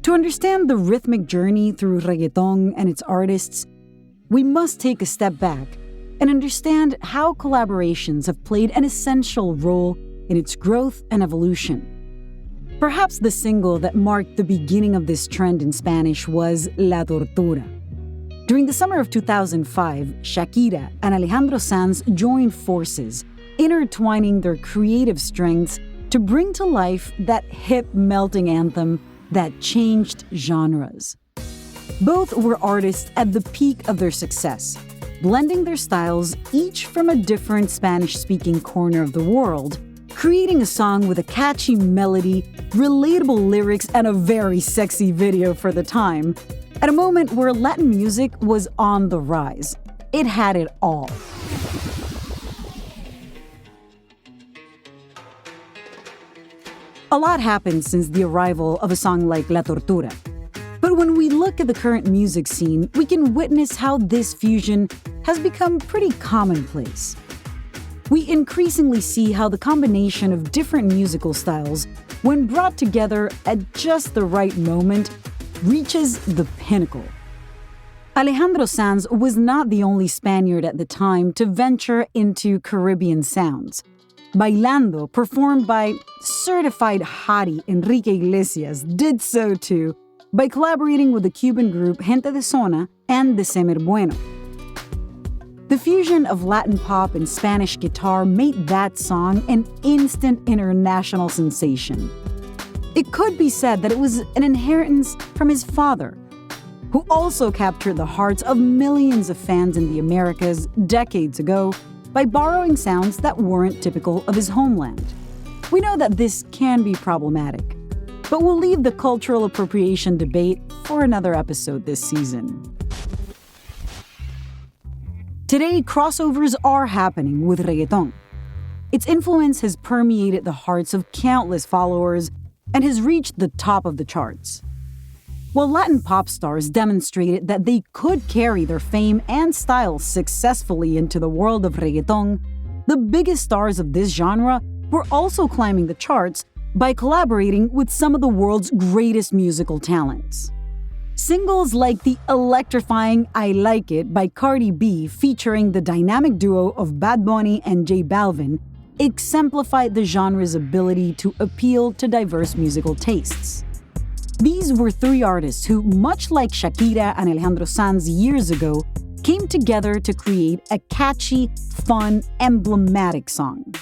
To understand the rhythmic journey through reggaeton and its artists, we must take a step back and understand how collaborations have played an essential role in its growth and evolution. Perhaps the single that marked the beginning of this trend in Spanish was La Tortura. During the summer of 2005, Shakira and Alejandro Sanz joined forces, intertwining their creative strengths to bring to life that hip melting anthem that changed genres. Both were artists at the peak of their success, blending their styles each from a different Spanish-speaking corner of the world, creating a song with a catchy melody, relatable lyrics, and a very sexy video for the time, at a moment where Latin music was on the rise. It had it all. A lot happened since the arrival of a song like La Tortura. But when we look at the current music scene, we can witness how this fusion has become pretty commonplace. We increasingly see how the combination of different musical styles, when brought together at just the right moment, reaches the pinnacle. Alejandro Sanz was not the only Spaniard at the time to venture into Caribbean sounds. Bailando, performed by certified hottie Enrique Iglesias, did so too by collaborating with the Cuban group Gente de Zona and December Bueno. The fusion of Latin pop and Spanish guitar made that song an instant international sensation. It could be said that it was an inheritance from his father, who also captured the hearts of millions of fans in the Americas decades ago by borrowing sounds that weren't typical of his homeland. We know that this can be problematic, but we'll leave the cultural appropriation debate for another episode this season. Today, crossovers are happening with reggaeton. Its influence has permeated the hearts of countless followers and has reached the top of the charts. While Latin pop stars demonstrated that they could carry their fame and style successfully into the world of reggaeton, the biggest stars of this genre were also climbing the charts by collaborating with some of the world's greatest musical talents. Singles like the electrifying I Like It by Cardi B, featuring the dynamic duo of Bad Bunny and J Balvin, exemplified the genre's ability to appeal to diverse musical tastes. These were three artists who, much like Shakira and Alejandro Sanz years ago, came together to create a catchy, fun, emblematic song.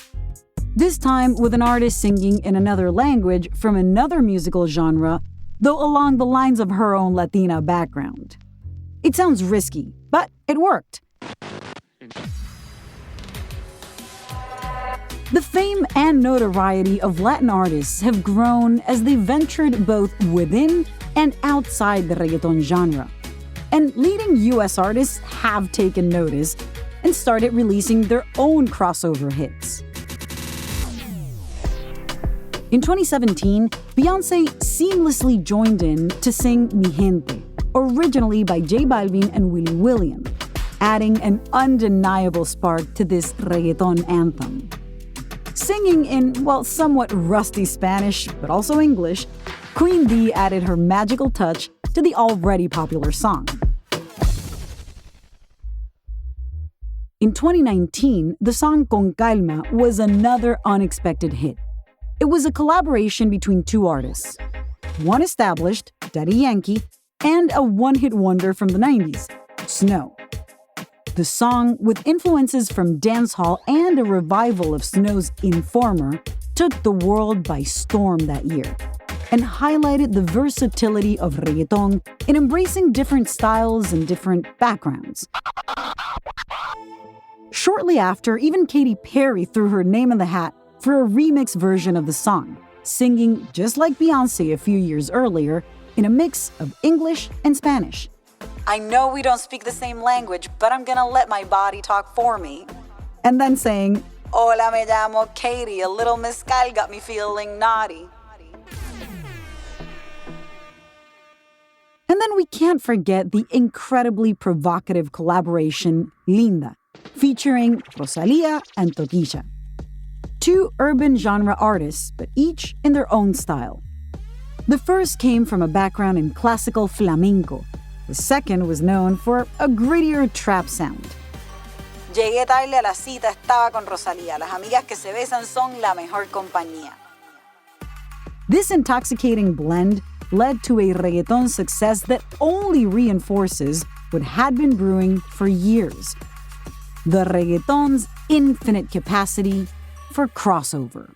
This time with an artist singing in another language from another musical genre, though along the lines of her own Latina background. It sounds risky, but it worked. The fame and notoriety of Latin artists have grown as they ventured both within and outside the reggaeton genre. And leading US artists have taken notice and started releasing their own crossover hits. In 2017, Beyoncé seamlessly joined in to sing Mi Gente, originally by J Balvin and Willie William, adding an undeniable spark to this reggaeton anthem. Singing in, well, somewhat rusty Spanish, but also English, Queen D added her magical touch to the already popular song. In 2019, the song Con Calma was another unexpected hit. It was a collaboration between two artists, one established, Daddy Yankee, and a one-hit wonder from the 90s, Snow. The song, with influences from dancehall and a revival of Snow's Informer, took the world by storm that year and highlighted the versatility of reggaeton in embracing different styles and different backgrounds. Shortly after, even Katy Perry threw her name in the hat for a remix version of the song, singing just like Beyoncé a few years earlier in a mix of English and Spanish. I know we don't speak the same language, but I'm gonna let my body talk for me. And then saying, Hola, me llamo Katy, a little mezcal got me feeling naughty. And then we can't forget the incredibly provocative collaboration Linda, featuring Rosalía and Toquilla. Two urban genre artists, but each in their own style. The first came from a background in classical flamenco. The second was known for a grittier trap sound. Llegué tarde a la cita, estaba con Rosalía. Las amigas que se besan son la mejor compañía. This intoxicating blend led to a reggaeton success that only reinforces what had been brewing for years: the reggaeton's infinite capacity for crossover.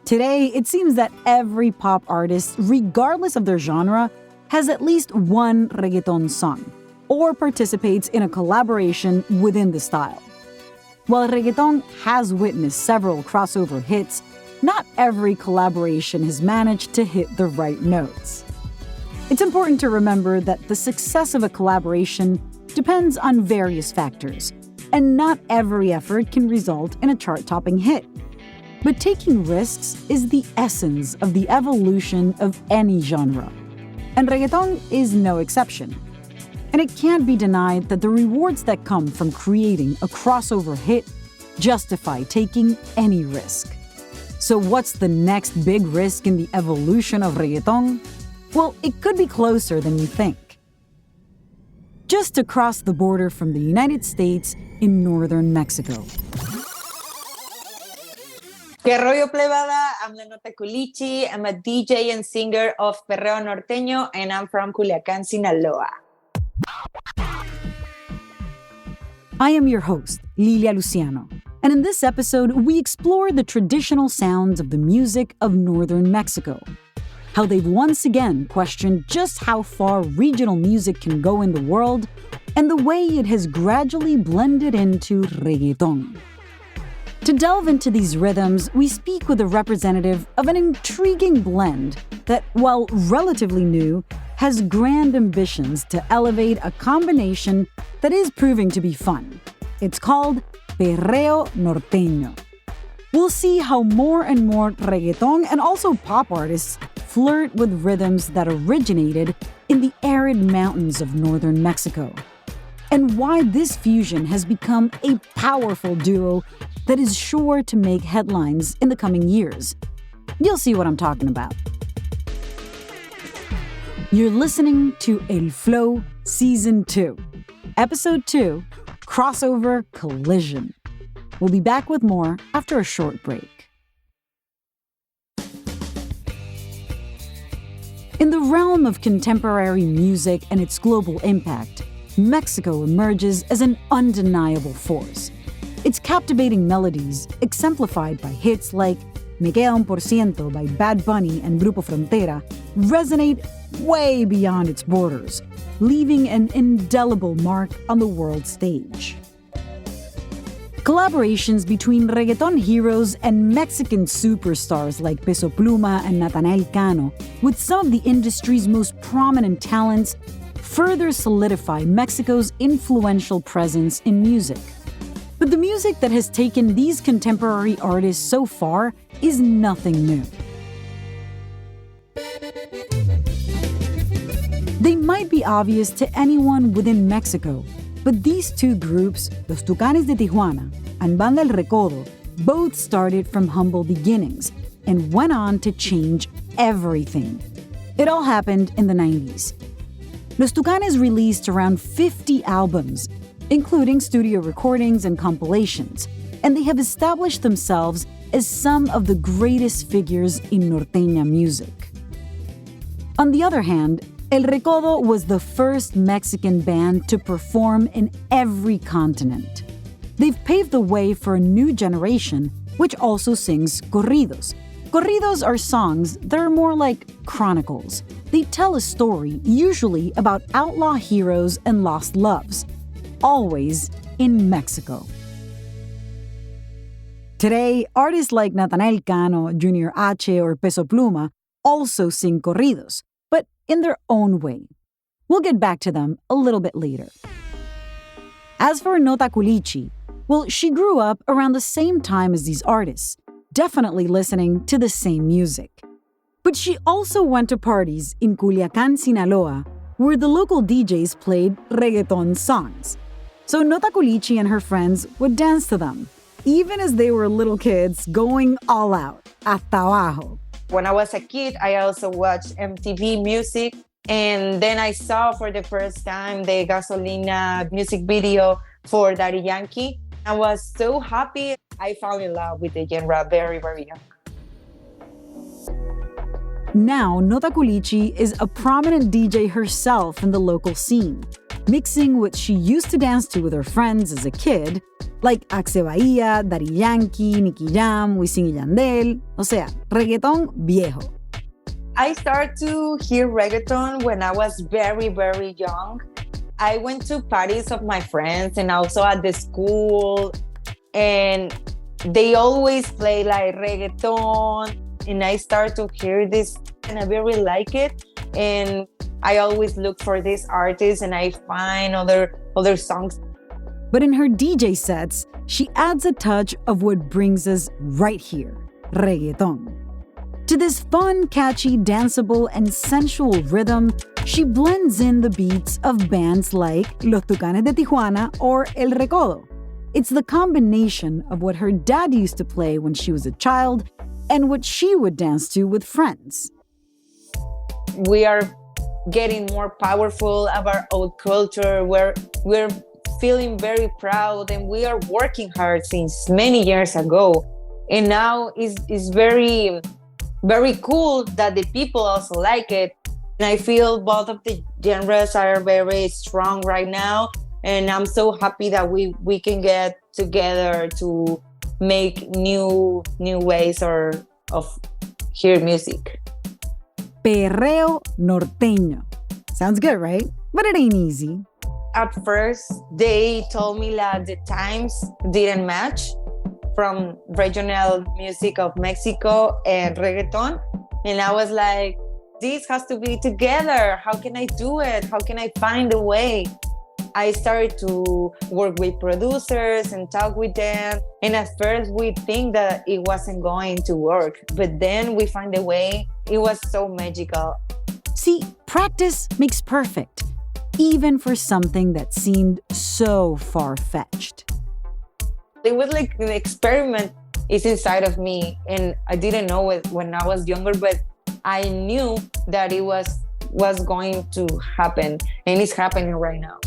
Today, it seems that every pop artist, regardless of their genre, has at least one reggaeton song, or participates in a collaboration within the style. While reggaeton has witnessed several crossover hits, not every collaboration has managed to hit the right notes. It's important to remember that the success of a collaboration depends on various factors, and not every effort can result in a chart-topping hit. But taking risks is the essence of the evolution of any genre, and reggaeton is no exception. And it can't be denied that the rewards that come from creating a crossover hit justify taking any risk. So what's the next big risk in the evolution of reggaeton? Well, it could be closer than you think. Just across the border from the United States in northern Mexico. Que rollo plebada, I'm the Nota Culichi. I'm a DJ and singer of Perreo Norteño, and I'm from Culiacán, Sinaloa. I am your host, Lilia Luciano, and in this episode, we explore the traditional sounds of the music of northern Mexico, how they've once again questioned just how far regional music can go in the world, and the way it has gradually blended into reggaeton. To delve into these rhythms, we speak with a representative of an intriguing blend that, while relatively new, has grand ambitions to elevate a combination that is proving to be fun. It's called Perreo Norteño. We'll see how more and more reggaeton and also pop artists flirt with rhythms that originated in the arid mountains of northern Mexico, and why this fusion has become a powerful duo that is sure to make headlines in the coming years. You'll see what I'm talking about. You're listening to El Flow Season 2, Episode 2, Crossover Collision. We'll be back with more after a short break. In the realm of contemporary music and its global impact, Mexico emerges as an undeniable force. Its captivating melodies, exemplified by hits like Me Queda 1% by Bad Bunny and Grupo Frontera, resonate way beyond its borders, leaving an indelible mark on the world stage. Collaborations between reggaeton heroes and Mexican superstars like Peso Pluma and Natanael Cano, with some of the industry's most prominent talents, further solidify Mexico's influential presence in music. But the music that has taken these contemporary artists so far is nothing new. They might be obvious to anyone within Mexico, but these two groups, Los Tucanes de Tijuana and Banda El Recodo, both started from humble beginnings and went on to change everything. It all happened in the 90s. Los Tucanes released around 50 albums, including studio recordings and compilations, and they have established themselves as some of the greatest figures in norteña music. On the other hand, El Recodo was the first Mexican band to perform in every continent. They've paved the way for a new generation, which also sings corridos. Corridos are songs that are more like chronicles. They tell a story, usually about outlaw heroes and lost loves, always in Mexico. Today, artists like Natanael Cano, Junior H, or Peso Pluma also sing corridos, but in their own way. We'll get back to them a little bit later. As for Nota Culichi, well, she grew up around the same time as these artists, definitely listening to the same music. But she also went to parties in Culiacán, Sinaloa, where the local DJs played reggaeton songs. So Nota Culichi and her friends would dance to them, even as they were little kids going all out, hasta abajo. When I was a kid, I also watched MTV Music. And then I saw for the first time the Gasolina music video for Daddy Yankee. I was so happy. I fell in love with the genre very, very young. Now, Nota Culichi is a prominent DJ herself in the local scene, mixing what she used to dance to with her friends as a kid, like Axe Bahía, Daddy Yankee, Nicky Jam, Wisin y Yandel, o sea, reggaeton viejo. I started to hear reggaeton when I was very, very young. I went to parties of my friends and also at the school, and they always play like reggaeton. And I started to hear this and I really like it. And I always look for these artists and I find other songs. But in her DJ sets, she adds a touch of what brings us right here, reggaeton. To this fun, catchy, danceable, and sensual rhythm, she blends in the beats of bands like Los Tucanes de Tijuana or El Recodo. It's the combination of what her dad used to play when she was a child and what she would dance to with friends. We are getting more powerful of our old culture. We're feeling very proud and we are working hard since many years ago. And now it's very, very cool that the people also like it. And I feel both of the genres are very strong right now. And I'm so happy that we can get together to make new ways of hear music. Perreo norteño. Sounds good, right? But it ain't easy. At first, they told me that the times didn't match from regional music of Mexico and reggaeton. And I was like, this has to be together. How can I do it? How can I find a way? I started to work with producers and talk with them. And at first we think that it wasn't going to work, but then we find a way. It was so magical. See, practice makes perfect, even for something that seemed so far-fetched. It was like an experiment is inside of me. And I didn't know it when I was younger, but I knew that it was going to happen. And it's happening right now.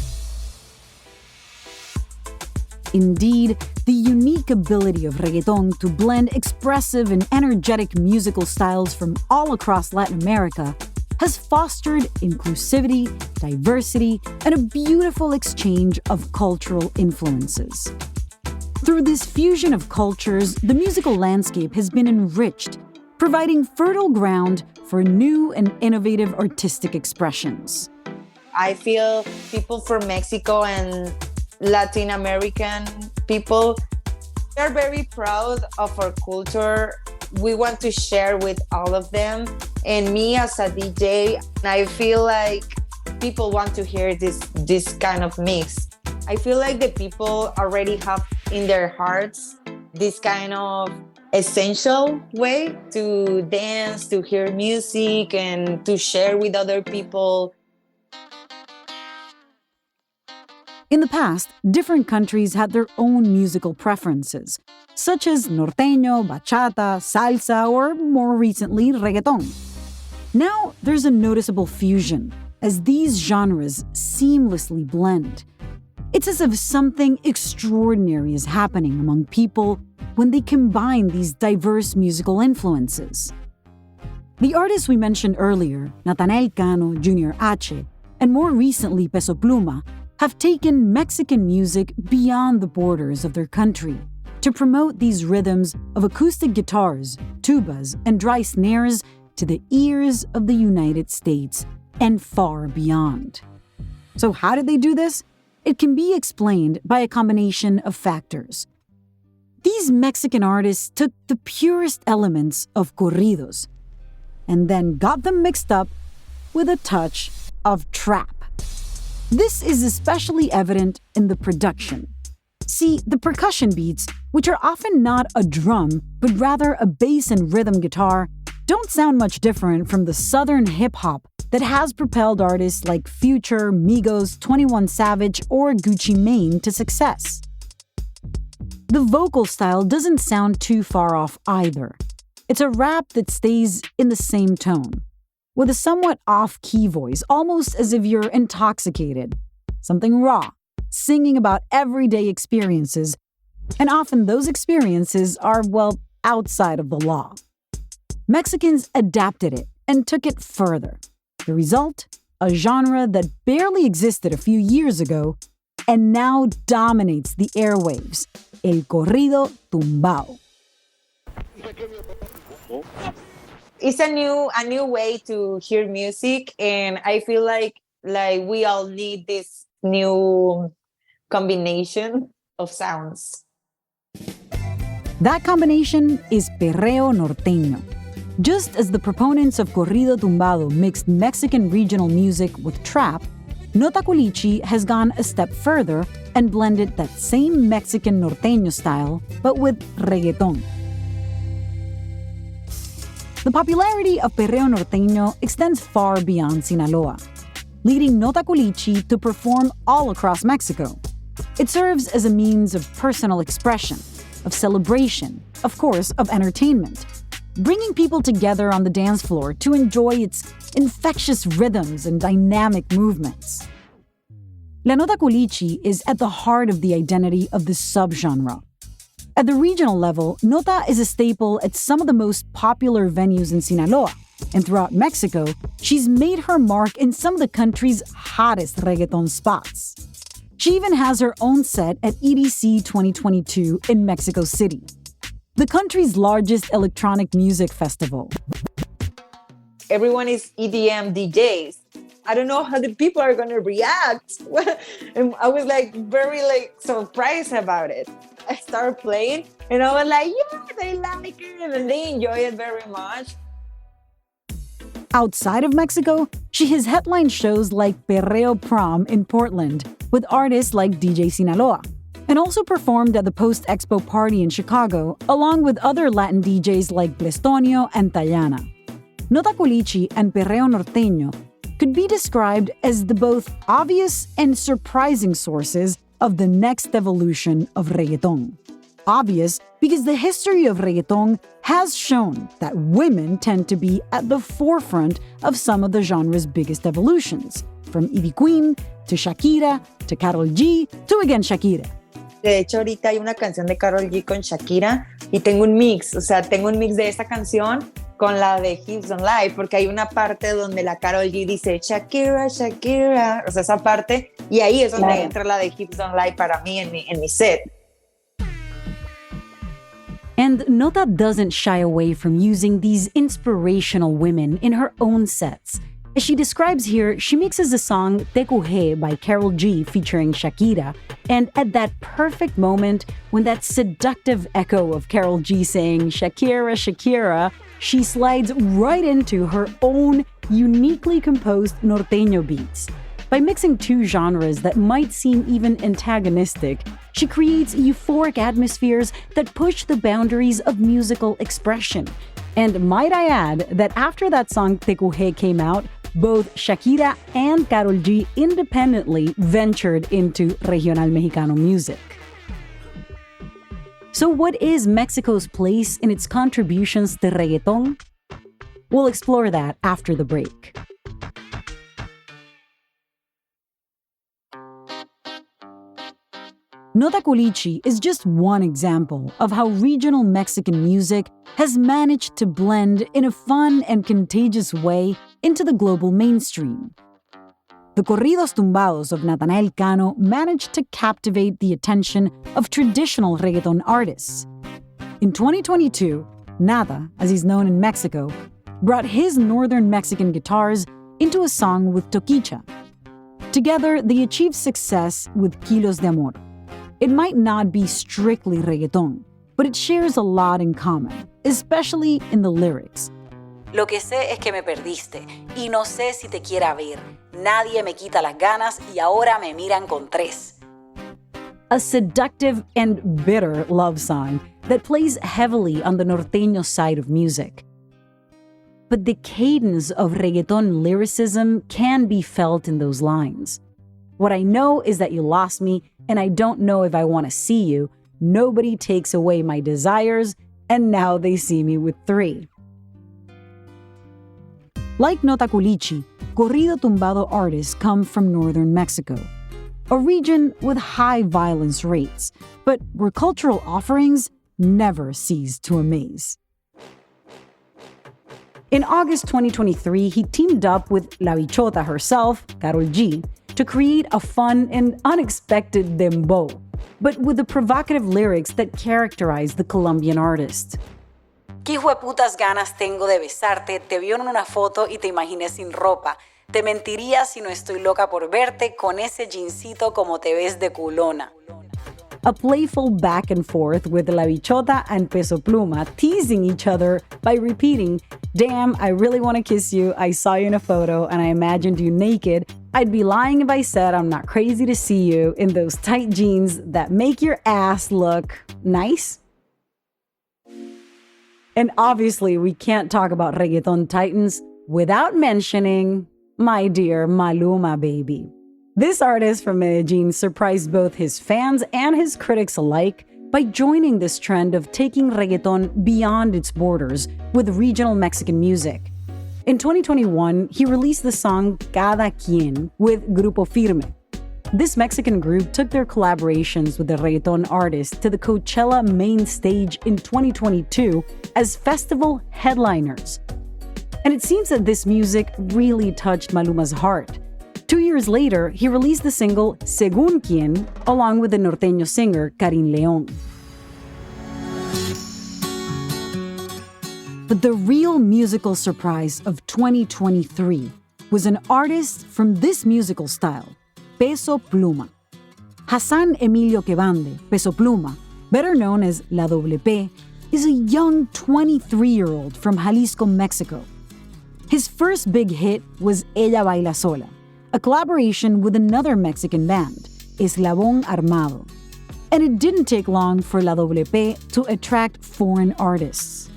Indeed, the unique ability of reggaeton to blend expressive and energetic musical styles from all across Latin America has fostered inclusivity, diversity, and a beautiful exchange of cultural influences. Through this fusion of cultures, the musical landscape has been enriched, providing fertile ground for new and innovative artistic expressions. I feel people from Mexico and Latin American people, they're very proud of our culture. We want to share with all of them. And me as a DJ, I feel like people want to hear this kind of mix. I feel like the people already have in their hearts this kind of essential way to dance, to hear music, and to share with other people. In the past, different countries had their own musical preferences, such as norteño, bachata, salsa, or more recently, reggaeton. Now, there's a noticeable fusion, as these genres seamlessly blend. It's as if something extraordinary is happening among people when they combine these diverse musical influences. The artists we mentioned earlier, Natanael Cano, Junior H, and more recently Peso Pluma, have taken Mexican music beyond the borders of their country to promote these rhythms of acoustic guitars, tubas, and dry snares to the ears of the United States and far beyond. So how did they do this? It can be explained by a combination of factors. These Mexican artists took the purest elements of corridos and then got them mixed up with a touch of trap. This is especially evident in the production. See, the percussion beats, which are often not a drum, but rather a bass and rhythm guitar, don't sound much different from the southern hip-hop that has propelled artists like Future, Migos, 21 Savage, or Gucci Mane to success. The vocal style doesn't sound too far off either. It's a rap that stays in the same tone, with a somewhat off-key voice, almost as if you're intoxicated. Something raw, singing about everyday experiences, and often those experiences are, well, outside of the law. Mexicans adapted it and took it further. The result? A genre that barely existed a few years ago and now dominates the airwaves, el corrido tumbao. It's a new way to hear music, and I feel like we all need this new combination of sounds. That combination is perreo norteño. Just as the proponents of corrido tumbado mixed Mexican regional music with trap, Nota Culichi has gone a step further and blended that same Mexican norteño style, but with reggaeton. The popularity of perreo norteño extends far beyond Sinaloa, leading Nota Culichi to perform all across Mexico. It serves as a means of personal expression, of celebration, of course, of entertainment, bringing people together on the dance floor to enjoy its infectious rhythms and dynamic movements. La Nota Culichi is at the heart of the identity of this subgenre. At the regional level, Nota is a staple at some of the most popular venues in Sinaloa, and throughout Mexico, she's made her mark in some of the country's hottest reggaeton spots. She even has her own set at EDC 2022 in Mexico City, the country's largest electronic music festival. Everyone is EDM DJs. I don't know how the people are going to react. And I was very surprised about it. I started playing and I was like, yeah, they like it and they enjoy it very much. Outside of Mexico, she has headlined shows like Perreo Prom in Portland with artists like DJ Sinaloa, and also performed at the Post-Expo party in Chicago, along with other Latin DJs like Blestonio and Tayana. Nota Culichi and Perreo Norteño could be described as the both obvious and surprising sources of the next evolution of reggaeton. Obvious because the history of reggaeton has shown that women tend to be at the forefront of some of the genre's biggest evolutions, from Ivy Queen to Shakira to Karol G to again Shakira. De hecho, ahorita hay una canción de Karol G con Shakira y tengo un mix, de esa canción con la de Hips Don't Lie, porque hay una parte donde la Karol G dice Shakira, Shakira, esa parte, y ahí es donde entra la de Hips Don't Lie para mí en mi set. And Nota doesn't shy away from using these inspirational women in her own sets. As she describes here, she mixes the song TQG by Karol G featuring Shakira, and at that perfect moment, when that seductive echo of Karol G saying Shakira, Shakira, she slides right into her own uniquely composed norteño beats. By mixing two genres that might seem even antagonistic, she creates euphoric atmospheres that push the boundaries of musical expression. And might I add that after that song TQG came out, both Shakira and Karol G independently ventured into regional Mexicano music. So what is Mexico's place in its contributions to reggaeton? We'll explore that after the break. Nota Culichi is just one example of how regional Mexican music has managed to blend in a fun and contagious way into the global mainstream. The corridos tumbados of Natanael Cano managed to captivate the attention of traditional reggaeton artists. In 2022, Nata, as he's known in Mexico, brought his northern Mexican guitars into a song with Toquicha. Together, they achieved success with Kilos de Amor. It might not be strictly reggaeton, but it shares a lot in common, especially in the lyrics. Lo que sé es que me perdiste y no sé si te quiera ver. Nadie me quita las ganas y ahora me miran con tres. A seductive and bitter love song that plays heavily on the norteño side of music. But the cadence of reggaeton lyricism can be felt in those lines. What I know is that you lost me, and I don't know if I want to see you. Nobody takes away my desires, and now they see me with 3. Like Nota Culichi, corrido tumbado artists come from northern Mexico, a region with high violence rates, but where cultural offerings never cease to amaze. In August 2023, he teamed up with La Bichota herself, Karol G, to create a fun and unexpected dembow, but with the provocative lyrics that characterize the Colombian artist. Qué hijueputas ganas tengo de besarte, te vio en una foto y te imaginé sin ropa. Te mentiría si no estoy loca por verte con ese jeansito como te ves de culona. A playful back and forth with La Bichota and Peso Pluma teasing each other by repeating, "Damn, I really want to kiss you. I saw you in a photo and I imagined you naked. I'd be lying if I said I'm not crazy to see you in those tight jeans that make your ass look nice." And obviously, we can't talk about Reggaeton titans without mentioning my dear Maluma baby. This artist from Medellin surprised both his fans and his critics alike by joining this trend of taking reggaeton beyond its borders with regional Mexican music. In 2021, he released the song Cada Quien with Grupo Firme. This Mexican group took their collaborations with the reggaeton artist to the Coachella main stage in 2022 as festival headliners. And it seems that this music really touched Maluma's heart. 2 years later, he released the single Según Quien, along with the norteño singer Karin León. But the real musical surprise of 2023 was an artist from this musical style, Peso Pluma. Hassan Emilio Quebande, Peso Pluma, better known as La Doble P, is a young 23-year-old from Jalisco, Mexico. His first big hit was Ella Baila Sola, a collaboration with another Mexican band, Eslabón Armado. And it didn't take long for La Doble P to attract foreign artists.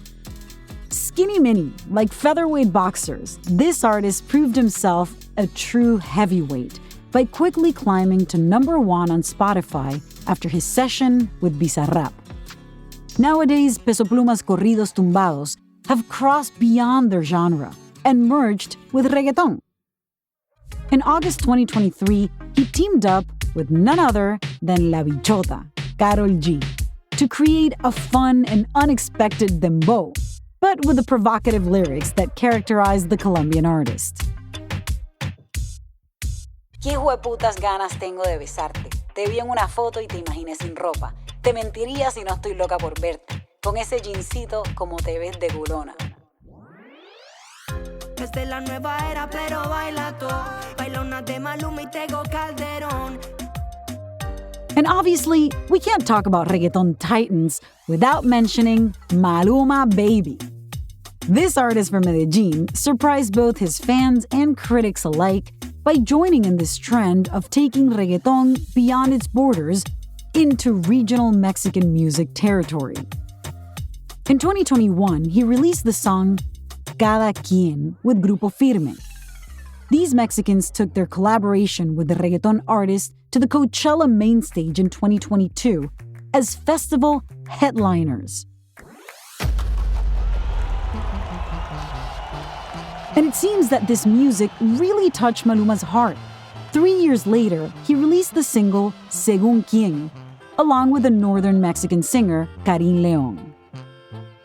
Skinny mini, like featherweight boxers, this artist proved himself a true heavyweight by quickly climbing to #1 on Spotify after his session with Bizarrap. Nowadays, Peso Pluma's corridos tumbados have crossed beyond their genre and merged with reggaeton. In August 2023, he teamed up with none other than La Bichota, Karol G, to create a fun and unexpected dembow, but with the provocative lyrics that characterize the Colombian artist. Qué hijueputas ganas tengo de besarte. Te vi en una foto y te imaginé sin ropa. Te mentiría si no estoy loca por verte. Con ese jeansito como te ves de culona. Es de la nueva era, pero baila todo. Baila una de Maluma y Tego Calderón. And obviously, we can't talk about reggaeton titans without mentioning Maluma baby. This artist from Medellin surprised both his fans and critics alike by joining in this trend of taking reggaeton beyond its borders into regional Mexican music territory. In 2021, he released the song Cada Quien with Grupo Firme. These Mexicans took their collaboration with the reggaeton artist to the Coachella main stage in 2022 as festival headliners. And it seems that this music really touched Maluma's heart. 3 years later, he released the single Según Quien, along with the northern Mexican singer Karin León.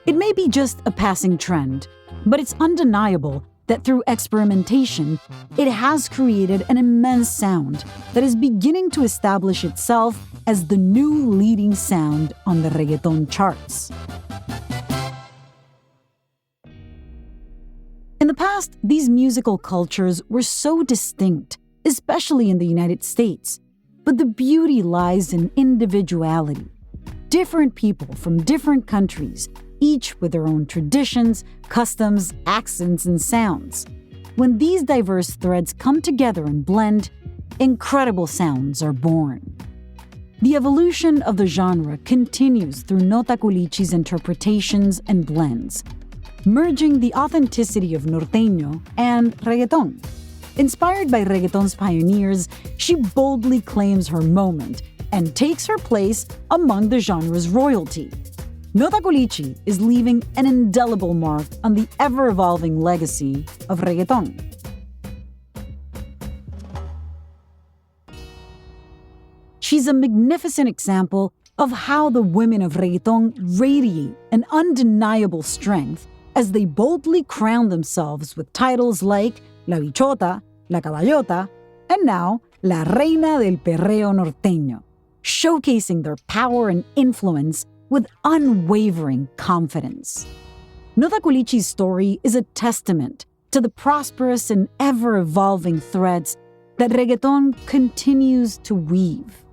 It may be just a passing trend, but it's undeniable that through experimentation, it has created an immense sound that is beginning to establish itself as the new leading sound on the reggaeton charts. In the past, these musical cultures were so distinct, especially in the United States. But the beauty lies in individuality. Different people from different countries, each with their own traditions, customs, accents, and sounds. When these diverse threads come together and blend, incredible sounds are born. The evolution of the genre continues through Nota Culichi's interpretations and blends, merging the authenticity of norteño and reggaeton. Inspired by reggaeton's pioneers, she boldly claims her moment and takes her place among the genre's royalty. Nota Culichi is leaving an indelible mark on the ever-evolving legacy of reggaeton. She's a magnificent example of how the women of reggaeton radiate an undeniable strength as they boldly crown themselves with titles like La Bichota, La Caballota, and now La Reina del Perreo Norteño, showcasing their power and influence with unwavering confidence. Nota Culichi's story is a testament to the prosperous and ever-evolving threads that reggaeton continues to weave.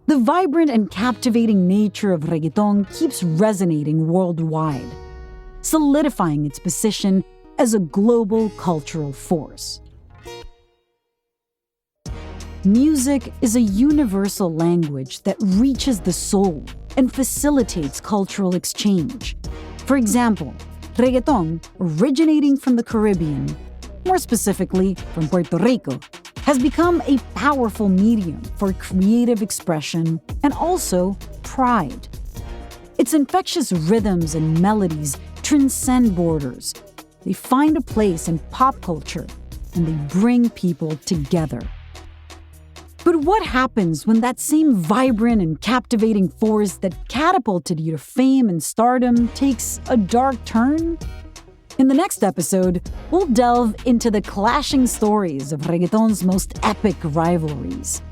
The vibrant and captivating nature of reggaeton keeps resonating worldwide, solidifying its position as a global cultural force. Music is a universal language that reaches the soul and facilitates cultural exchange. For example, reggaeton, originating from the Caribbean, more specifically from Puerto Rico, has become a powerful medium for creative expression and also pride. Its infectious rhythms and melodies transcend borders. They find a place in pop culture and they bring people together. But what happens when that same vibrant and captivating force that catapulted you to fame and stardom takes a dark turn? In the next episode, we'll delve into the clashing stories of reggaeton's most epic rivalries.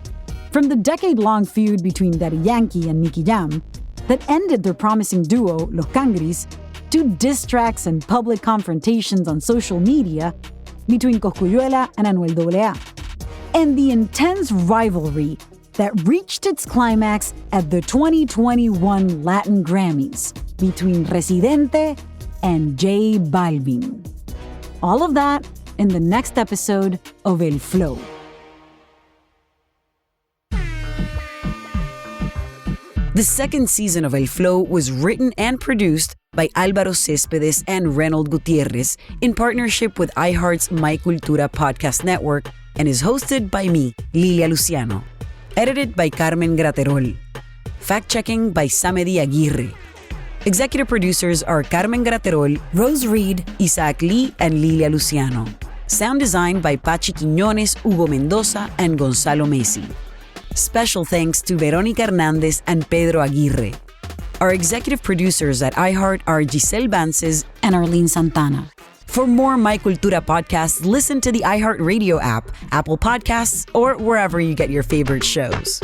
From the decade-long feud between Daddy Yankee and Nicky Jam that ended their promising duo, Los Cangris, to diss tracks and public confrontations on social media between Cosculluela and Anuel AA, and the intense rivalry that reached its climax at the 2021 Latin Grammys between Residente and J Balvin. All of that in the next episode of El Flow. The second season of El Flow was written and produced by Álvaro Céspedes and Reynold Gutierrez in partnership with iHeart's My Cultura podcast network and is hosted by me, Lilia Luciano. Edited by Carmen Graterol. Fact-checking by Samedi Aguirre. Executive producers are Carmen Graterol, Rose Reed, Isaac Lee, and Lilia Luciano. Sound design by Pachi Quiñones, Hugo Mendoza, and Gonzalo Messi. Special thanks to Verónica Hernández and Pedro Aguirre. Our executive producers at iHeart are Giselle Vances and Arlene Santana. For more My Cultura podcasts, listen to the iHeart Radio app, Apple Podcasts, or wherever you get your favorite shows.